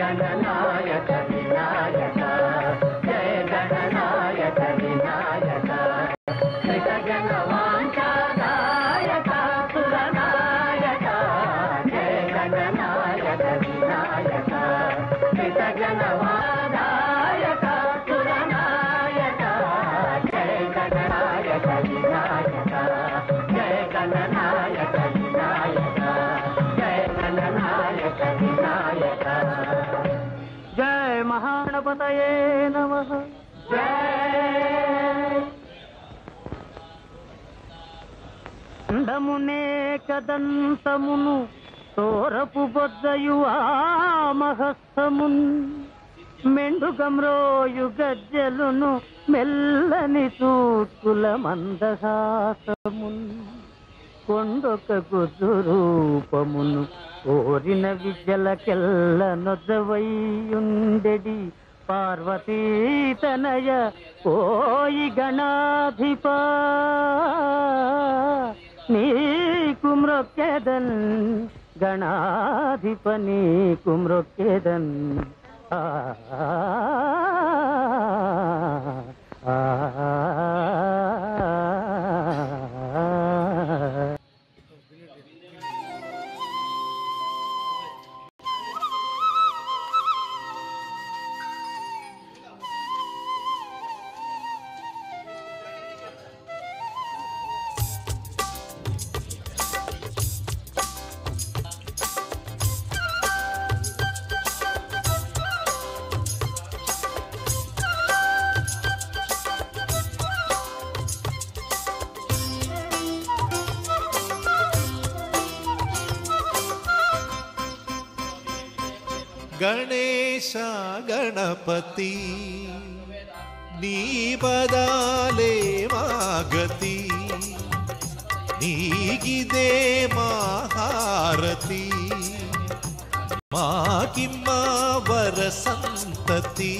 गणनायक विनायक जय गणनायक विनायक कृतजनवाञ्छादायक सुरनायक जय गणनायक विनायक कृतजनवादायक सुरनायक जय गणनायक विनायक जय गणनायक विनायक जय गणनायक विनायक जय महागणपतये नमः जय अंडमुने कदंतमुनु तोरपु बొద్దయు ఆమహస్తమున్ మెండుగమ్రోయు గజ్జలును మెల్లని చూట్కుల మందహాసమున్ కొండొక గుజు రూపమును కోరిన విద్యలకెల్ల నొద్దవయ్యుండెడి పార్వతీ తనయ ఓయి గణాధిప నీకు మ్రొక్కెదన్ గణాధిప నీకు మ్రొక్కెదన్ ఆ గణేశ గణపతి నీ బదాలే మాగతి నీగిదే మహారతి మాకిమ్మ వర సంతతి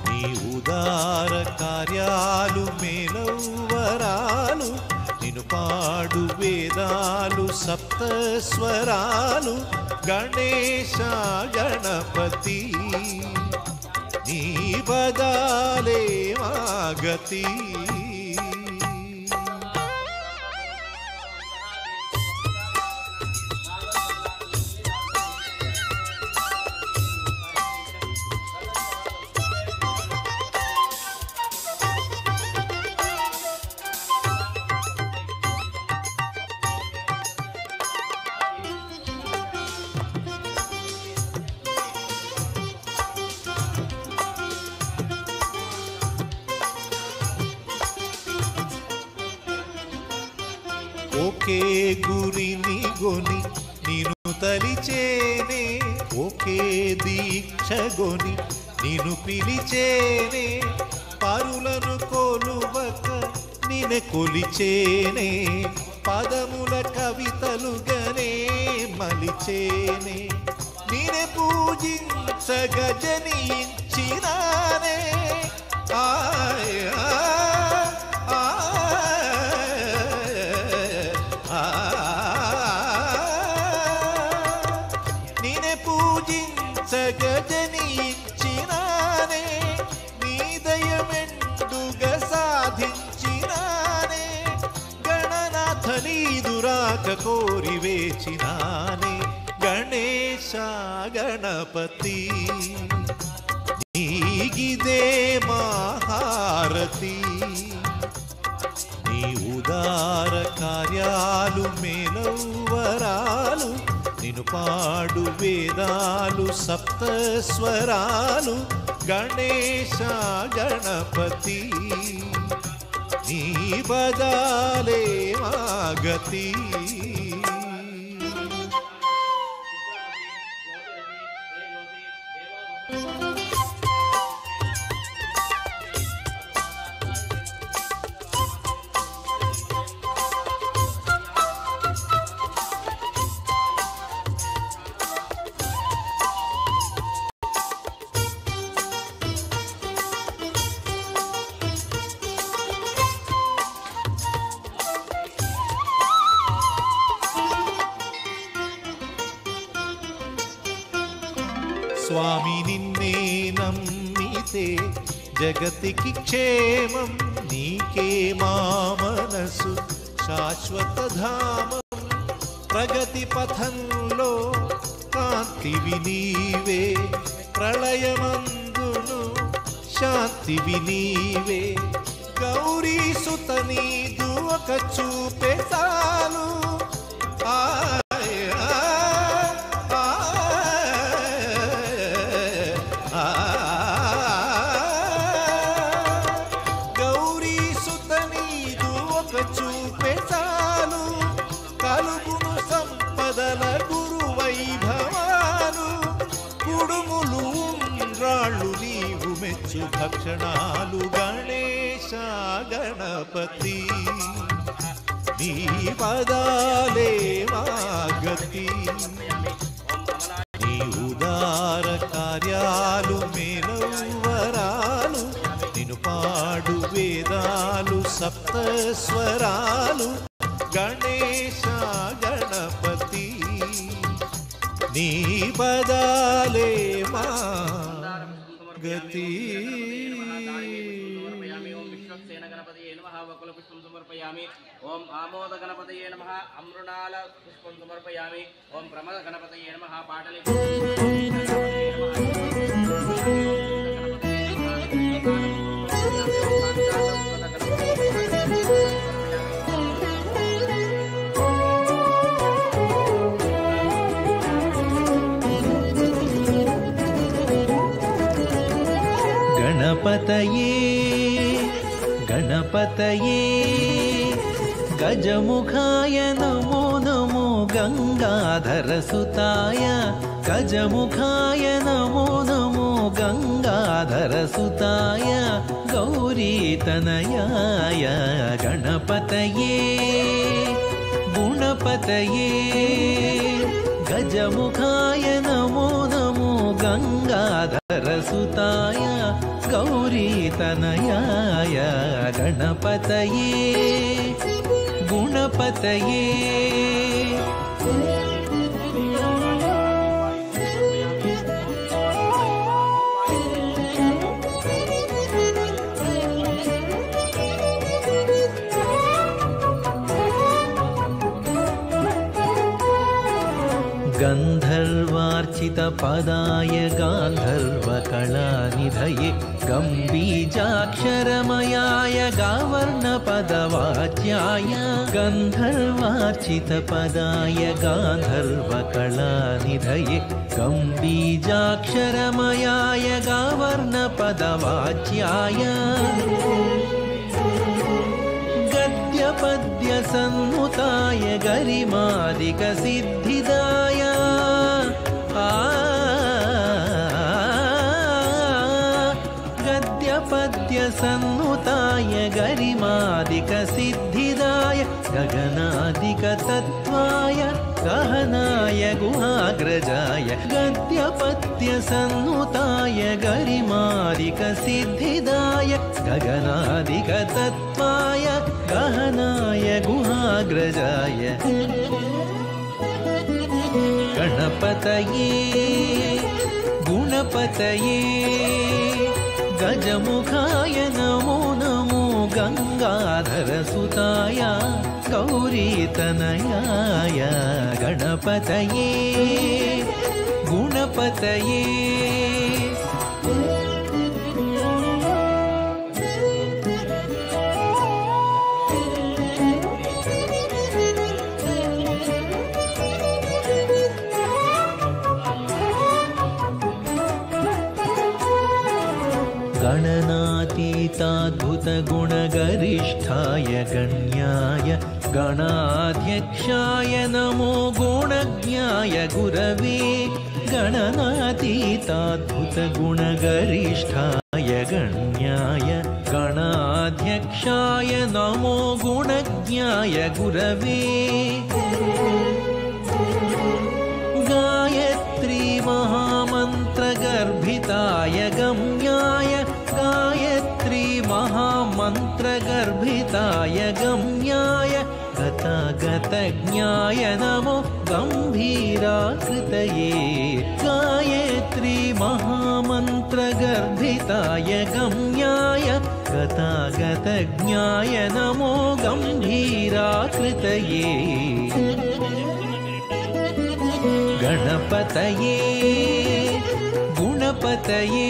నీ ఉదార కార్యాలు మేలవరాలు నిన్ను పాడు వేదాలు సప్తస్వరాలు గణేశ గణపతి నీ బదాలే మాగతి ఒకే గురిని గొని నిన్ను తలిచేనే ఒకే దీక్ష గొని నిన్ను పిలిచేనే పరులను కొలువక నిన్ను కొలిచేనే పదముల కవితలుగనే మలిచేనే నిన్ను పూజించగ జనించినానే నిన్ను పూజించగజనించినానే నీ దయమెండుగ సాధించినానే గణనాథ నీదురాక కోరి వేచినానే గణేశ గణపతి నీగిదే మహారతి నీ ఉదార కార్యాలు మేలవరాలు నిన్ను పాడు వేదాలు సప్తస్వరాలు గణేశ గణపతి నీ బదాలే మాగతి స్వామి నిన్నే నమ్మితే జగతికి క్షేమం, నీకే మా మనసు శాశ్వత ధామం. ప్రగతి పథంలో కాంతివి నీవే, ప్రళయమందును శాంతివి నీవే. గౌరీ సుత నీదు ఒక చూపే చాలు, గౌరీ సుత నీదు ఒక చూపే చాలు. కలుగును సంపదల గురు వైభవాలు, కుడుములు ఉండ్రాళ్ళు నీవు మెచ్చు భక్షణాలు. గణేశ గణపతి నీ పదాలే మా గతి, నీ ఉదార కార్యాలు మేలవరాలు. నిన్ను పాడు వేదాలు సప్తస్వరాలు. గణేశ గణపతి నీ పదాలే మా గతి. ఓం ఆమోద గణపతయే నమః అమృణాల పుష్పం సమర్పయామి. ఓం ప్రమద గణపతయే నమః పాటలి గణపతయే గణపతయే గజముఖాయ నమో నమో గంగాధరసుతాయ. గజముఖాయ నమో నమో గంగాధరసుతాయ. గౌరీతనయాయ గణపతయే గుణపతయే. గజముఖాయ నమో నమో గంగాధరసుతాయ. గౌరీతనయాయ గణపతయే గుణపతయే. गन्धर्वार्चित पदाय गान्धर्वकलानिधये गम्बीजाक्षरमयाय गावर्णपदवाच्याय. गन्धर्वार्चित पदाय गान्धर्वकलानिधये गम्बीजाक्षरमयाय गावर्णपदवाच्याय. गद्यपद्य सन्मुताय गरिमादिक सिद्धिदाय. गद्यपद्य सन्नुताय गरिमादिक सिद्धिदाय. गगनादिक तत्त्वाय गहनाय गुहाग्रजाय. गद्यपद्य सन्नुताय गरिमादिक सिद्धिदाय. गगनादिक तत्त्वाय गहनाय गुहाग्रजाय. गणपतये गुणपतये गजमुखाय नमो नमो गंगाधरसुताय. गौरीतनयाय गणपतये गुणपतये. गणनातीताद्भुतगुणगरिष्ठाय गण्याय गणाध्यक्षाय नमो गुणज्ञाय गुरवे. गणनातीताद्भुतगुणगरिष्ठाय गण्याय गणाध्यक्षाय नमो गुणज्ञाय गुरवे. गायत्री महामन्त्रगर्भिताय गम्याय. गायत्री महामन्त्रगर्भिताय गम्याय. गतागतज्ञाय नमो गम्भीराकृतये. गायत्री महामन्त्रगर्भिताय गम्याय गतागतज्ञाय नमो गम्भीराकृतये गणपतये गुणपतये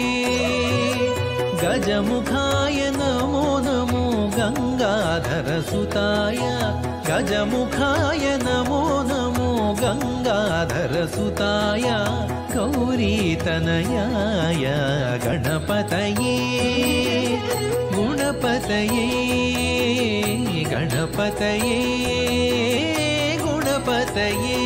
गजमुखाय नमो नमो गंगाधरसुताय गजमुखाय नमो नमो गंगाधरसुताय गौरीतनयाय गणपतये गुणपतये गणपतये गुणपतये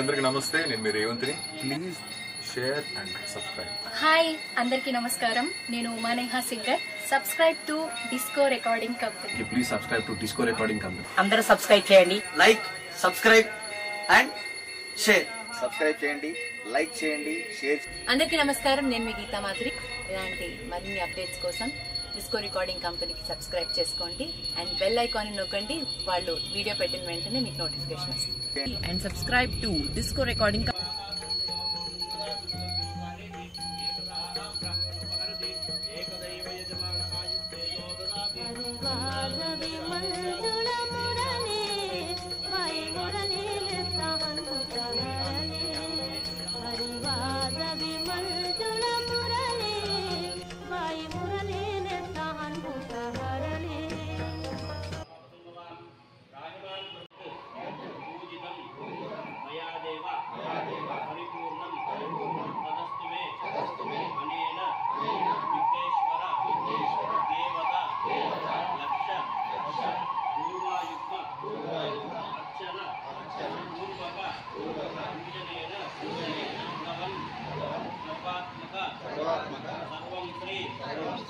అందరికీ నమస్తే, నేను మీ రేవంత్ని. Please share and subscribe. Hi అందరికీ నమస్కారం, నేను Umaneha singer. Subscribe to disco recording company. Please subscribe to disco recording company. అందరూ సబ్స్క్రైబ్ చేయండి, like, subscribe and share. Subscribe చేయండి, లైక్ చేయండి, షేర్. అందరికీ నమస్కారం, నేను మీ గీతా మాధురి. ఇలాంటి మరిన్ని అప్డేట్స్ కోసం డిస్కో రికార్డింగ్ కంపెనీకి సబ్స్క్రైబ్ చేసుకోండి అండ్ బెల్ ఐకాన్ నొక్కండి. వాళ్ళు వీడియో పెట్టిన వెంటనే మీకు నోటిఫికేషన్ వస్తుంది. and subscribe to Disco Recording.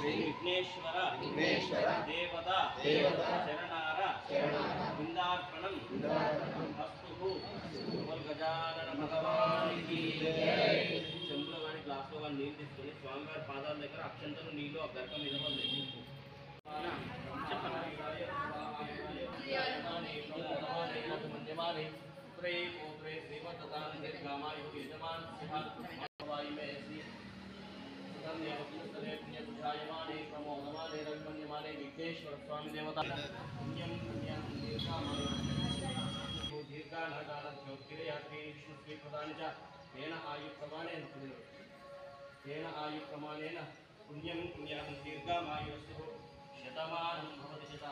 Vighneshwara దేవత శరణార బృందార్పణం అస్తు గజానన భగవానికి. చెంబులో కానీ గ్లాసులో కానీ నీళ్ళు తీసుకొని స్వామివారి పాదాల దగ్గర అక్షంతలు నీళ్ళు ఆ గర్భం మీద చెప్పండి. విఘ్నేశ్వర స్వామి దేవత ఆయుక్రమాణేన పుణ్యం పుణ్యం దీర్ఘమాయుస్తు శతమానం భవతి శత